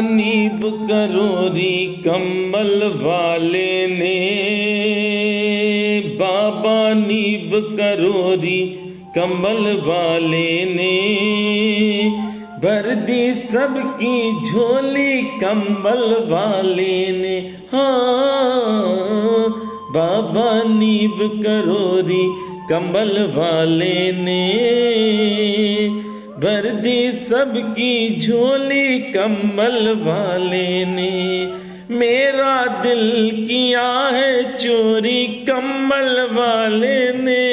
नींब करोरी कंबल वाले ने, बाबा नींब करोरी कंबल वाले ने, भर दी सबकी झोली कंबल वाले ने। हाँ, बाबा नींब करोरी कंबल वाले ने, भर दी सबकी झोली कंबल वाले ने। मेरा दिल किया है चोरी कंबल वाले ने,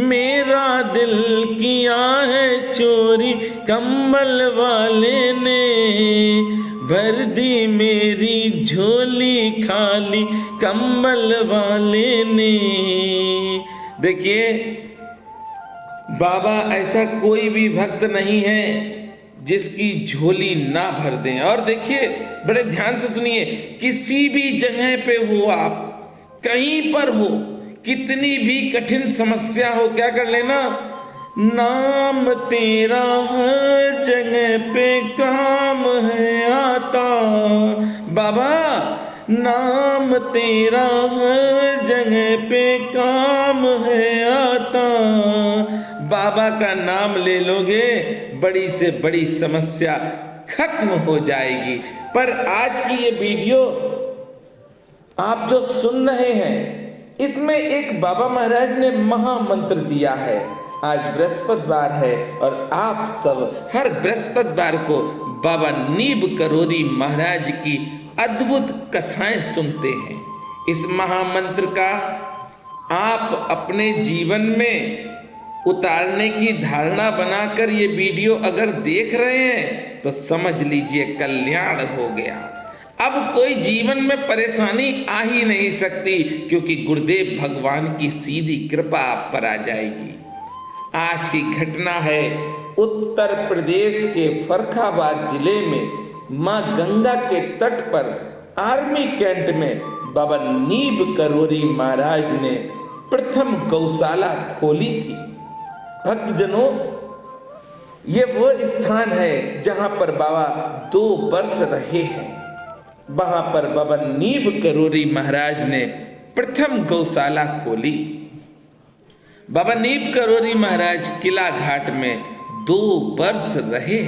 मेरा दिल किया है चोरी कंबल वाले ने, भर दी मेरी झोली खाली कंबल वाले ने। देखिए, बाबा ऐसा कोई भी भक्त नहीं है जिसकी झोली ना भर दें। और देखिए, बड़े ध्यान से सुनिए, किसी भी जगह पे हो आप, कहीं पर हो, कितनी भी कठिन समस्या हो, क्या कर लेना, नाम तेरा हर जगह पे काम है आता। बाबा, नाम तेरा हर जगह पे काम है आता। बाबा का नाम ले लोगे, बड़ी से बड़ी समस्या खत्म हो जाएगी। पर आज की ये वीडियो आप जो सुन रहे हैं, इसमें एक बाबा महाराज ने महामंत्र दिया है। आज बृहस्पतिवार है और आप सब हर बृहस्पतिवार को बाबा नींब करोरी महाराज की अद्भुत कथाएं सुनते हैं। इस महामंत्र का आप अपने जीवन में उतारने की धारणा बनाकर ये वीडियो अगर देख रहे हैं तो समझ लीजिए कल्याण हो गया। अब कोई जीवन में परेशानी आ ही नहीं सकती, क्योंकि गुरुदेव भगवान की सीधी कृपा आप पर आ जाएगी। आज की घटना है उत्तर प्रदेश के फर्रुखाबाद जिले में मां गंगा के तट पर आर्मी कैंट में बाबा नींब करोरी महाराज ने प्रथम गौशाला खोली थी। भक्तजनों, ये वो स्थान है जहां पर बाबा 2 वर्ष रहे हैं। वहां पर बाबा नींब करोरी महाराज ने प्रथम गौशाला खोली। बाबा नींब करोरी महाराज किला घाट में 2 वर्ष रहे।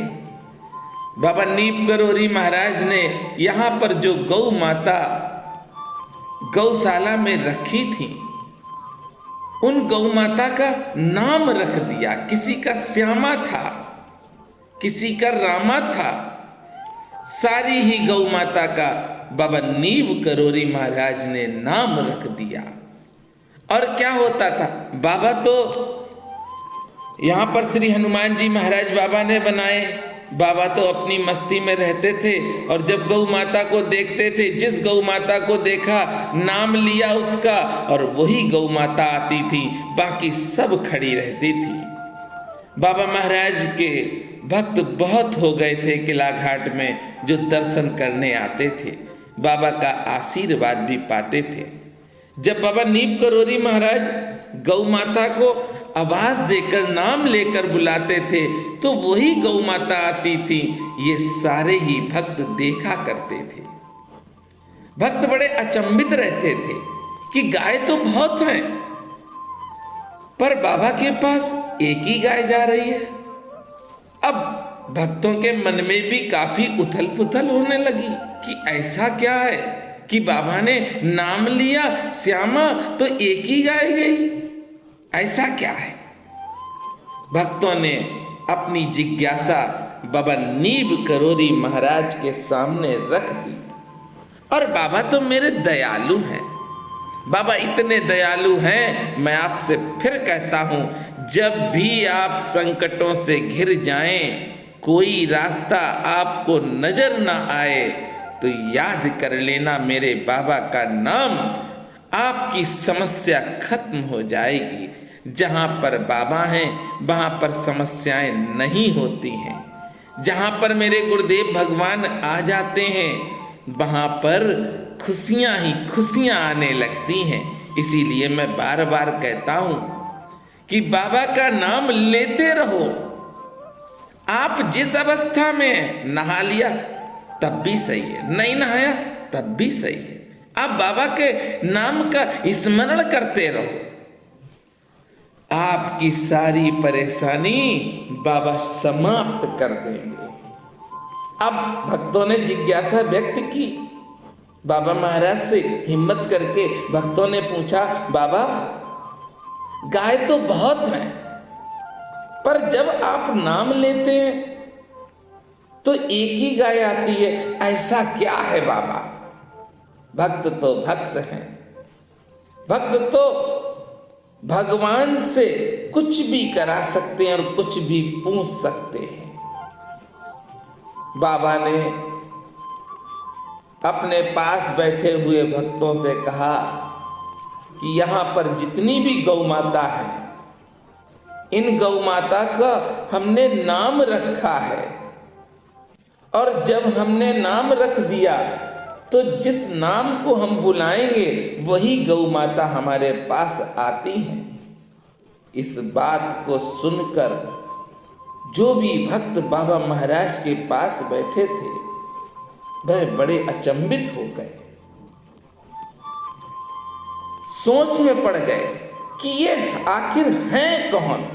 बाबा नींब करोरी महाराज ने यहाँ पर जो गौ माता गौशाला में रखी थी, उन गौ माता का नाम रख दिया। किसी का श्यामा था, किसी का रामा था, सारी ही गौ माता का बाबा नींब करोरी महाराज ने नाम रख दिया। और क्या होता था, बाबा तो यहाँ पर श्री हनुमान जी महाराज बाबा ने बनाए। बाबा तो अपनी मस्ती में रहते थे और जब गौ माता को देखते थे, जिस गौ माता को देखा नाम लिया उसका, और वही गौ माता आती थी, बाकी सब खड़ी रहती थी। बाबा महाराज के भक्त बहुत हो गए थे किला घाट में, जो दर्शन करने आते थे, बाबा का आशीर्वाद भी पाते थे। जब बाबा नींब करोरी महाराज गौ माता को आवाज देकर नाम लेकर बुलाते थे, तो वही गौ माता आती थी। ये सारे ही भक्त देखा करते थे। भक्त बड़े अचंभित रहते थे कि गाय तो बहुत हैं, पर बाबा के पास एक ही गाय जा रही है। अब भक्तों के मन में भी काफी उथल पुथल होने लगी कि ऐसा क्या है कि बाबा ने नाम लिया श्यामा तो एक ही गाय गई, ऐसा क्या है। भक्तों ने अपनी जिज्ञासा बाबा नींब करोरी महाराज के सामने रख दी। और बाबा तो मेरे दयालु हैं, बाबा इतने दयालु हैं, मैं आपसे फिर कहता हूं, जब भी आप संकटों से घिर जाएं, कोई रास्ता आपको नजर ना आए, तो याद कर लेना मेरे बाबा का नाम, आपकी समस्या खत्म हो जाएगी। जहां पर बाबा हैं वहां पर समस्याएं नहीं होती हैं। जहां पर मेरे गुरुदेव भगवान आ जाते हैं वहां पर खुशियां ही खुशियां आने लगती हैं। इसीलिए मैं बार बार कहता हूं कि बाबा का नाम लेते रहो। आप जिस अवस्था में नहा लिया तब भी सही है, नहीं नहाया तब भी सही है। आप बाबा के नाम का स्मरण करते रहो, आपकी सारी परेशानी बाबा समाप्त कर देंगे। अब भक्तों ने जिज्ञासा व्यक्त की, बाबा महाराज से हिम्मत करके भक्तों ने पूछा, बाबा गाय तो बहुत हैं, पर जब आप नाम लेते हैं तो एक ही गाय आती है, ऐसा क्या है बाबा? भक्त तो भक्त हैं, भक्त तो भगवान से कुछ भी करा सकते हैं और कुछ भी पूछ सकते हैं। बाबा ने अपने पास बैठे हुए भक्तों से कहा कि यहाँ पर जितनी भी गौ माता है, इन गौ माता का हमने नाम रखा है, और जब हमने नाम रख दिया तो जिस नाम को हम बुलाएंगे वही गौ माता हमारे पास आती हैं। इस बात को सुनकर जो भी भक्त बाबा महाराज के पास बैठे थे वह बड़े अचंभित हो गए, सोच में पड़ गए कि ये आखिर हैं कौन,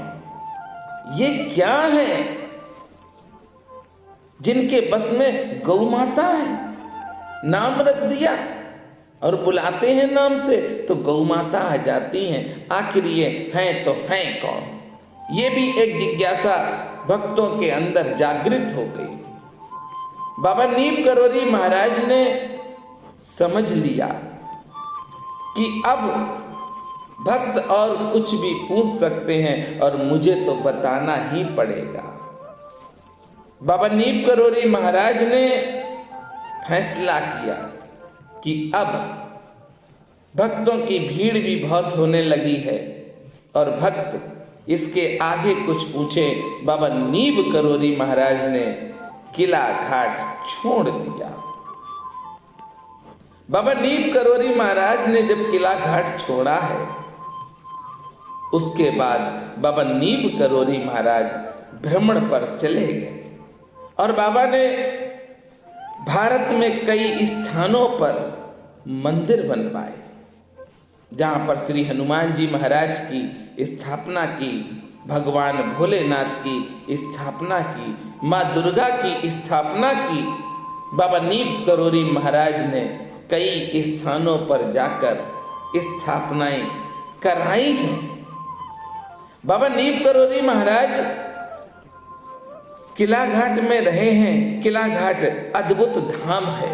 ये क्या है जिनके बस में गौ माता है। नाम रख दिया और बुलाते हैं नाम से तो गौ माता आ जाती हैं, आखिर ये हैं तो हैं कौन। ये भी एक जिज्ञासा भक्तों के अंदर जागृत हो गई। बाबा नीम करोरी महाराज ने समझ लिया कि अब भक्त और कुछ भी पूछ सकते हैं और मुझे तो बताना ही पड़ेगा। बाबा नीम करोरी महाराज ने फैसला किया कि अब भक्तों की भीड़ भी बहुत होने लगी है और भक्त इसके आगे कुछ पूछे। बाबा नीम करोरी महाराज ने किला घाट छोड़ दिया। बाबा नीम करोरी महाराज ने जब किला घाट छोड़ा है, उसके बाद बाबा नीम करोरी महाराज भ्रमण पर चले गए और बाबा ने भारत में कई स्थानों पर मंदिर बनवाए, जहाँ पर श्री हनुमान जी महाराज की स्थापना की, भगवान भोलेनाथ की स्थापना की, माँ दुर्गा की स्थापना की। बाबा नीम करोरी महाराज ने कई स्थानों पर जाकर स्थापनाएं कराई हैं। बाबा नीम करोरी महाराज किला घाट में रहे हैं। किला घाट अद्भुत धाम है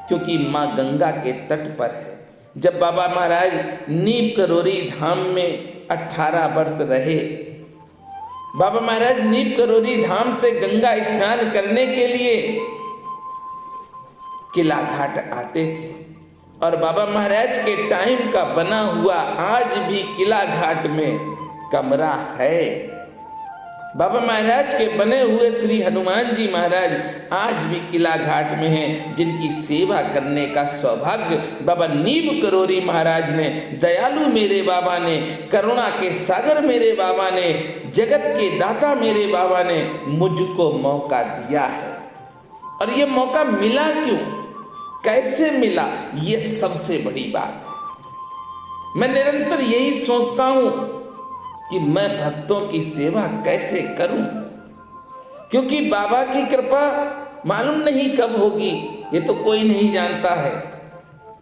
क्योंकि माँ गंगा के तट पर है। जब बाबा महाराज नीम करोरी धाम में 18 वर्ष रहे, बाबा महाराज नीम करोरी धाम से गंगा स्नान करने के लिए किला घाट आते थे और बाबा महाराज के टाइम का बना हुआ आज भी किला घाट में कमरा है। बाबा महाराज के बने हुए श्री हनुमान जी महाराज आज भी किला घाट में हैं, जिनकी सेवा करने का सौभाग्य बाबा नीम करोरी महाराज ने, दयालु मेरे बाबा ने, करुणा के सागर मेरे बाबा ने, जगत के दाता मेरे बाबा ने मुझको मौका दिया है। और ये मौका मिला क्यों, कैसे मिला, ये सबसे बड़ी बात है। मैं निरंतर यही सोचता हूं कि मैं भक्तों की सेवा कैसे करूं, क्योंकि बाबा की कृपा मालूम नहीं कब होगी, ये तो कोई नहीं जानता है,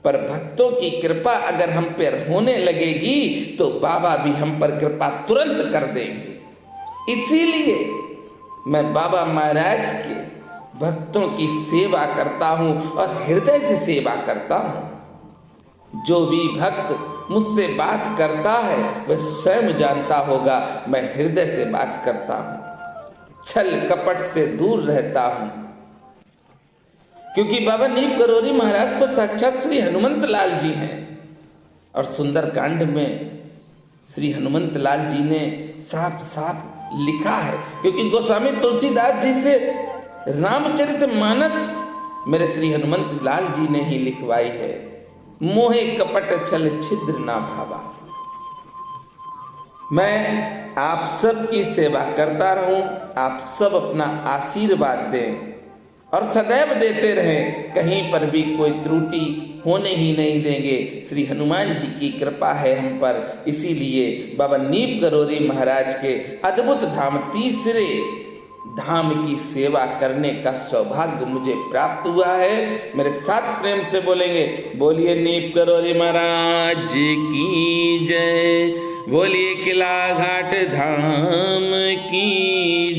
पर भक्तों की कृपा अगर हम पर होने लगेगी तो बाबा भी हम पर कृपा तुरंत कर देंगे। इसीलिए मैं बाबा महाराज के भक्तों की सेवा करता हूं और हृदय से सेवा करता हूं। जो भी भक्त मुझसे बात करता है वह स्वयं जानता होगा मैं हृदय से बात करता हूं, छल कपट से दूर रहता हूं, क्योंकि बाबा नीम करोरी महाराज तो साक्षात श्री हनुमंत लाल जी हैं। और सुंदरकांड में श्री हनुमंत लाल जी ने साफ साफ लिखा है, क्योंकि गोस्वामी तुलसीदास जी से रामचरितमानस मेरे श्री हनुमंत लाल जी ने ही लिखवाई है। मोहे कपट छल छिद्र ना भावा। मैं आप सबकी सेवा करता रहूं, आप सब अपना आशीर्वाद दें और सदैव देते रहें, कहीं पर भी कोई त्रुटि होने ही नहीं देंगे। श्री हनुमान जी की कृपा है हम पर, इसीलिए बाबा नीप गरोरी महाराज के अद्भुत धाम तीसरे धाम की सेवा करने का सौभाग्य मुझे प्राप्त हुआ है। मेरे साथ प्रेम से बोलेंगे, बोलिए नीप गरोरी महाराज की जय, बोलिए किला घाट धाम की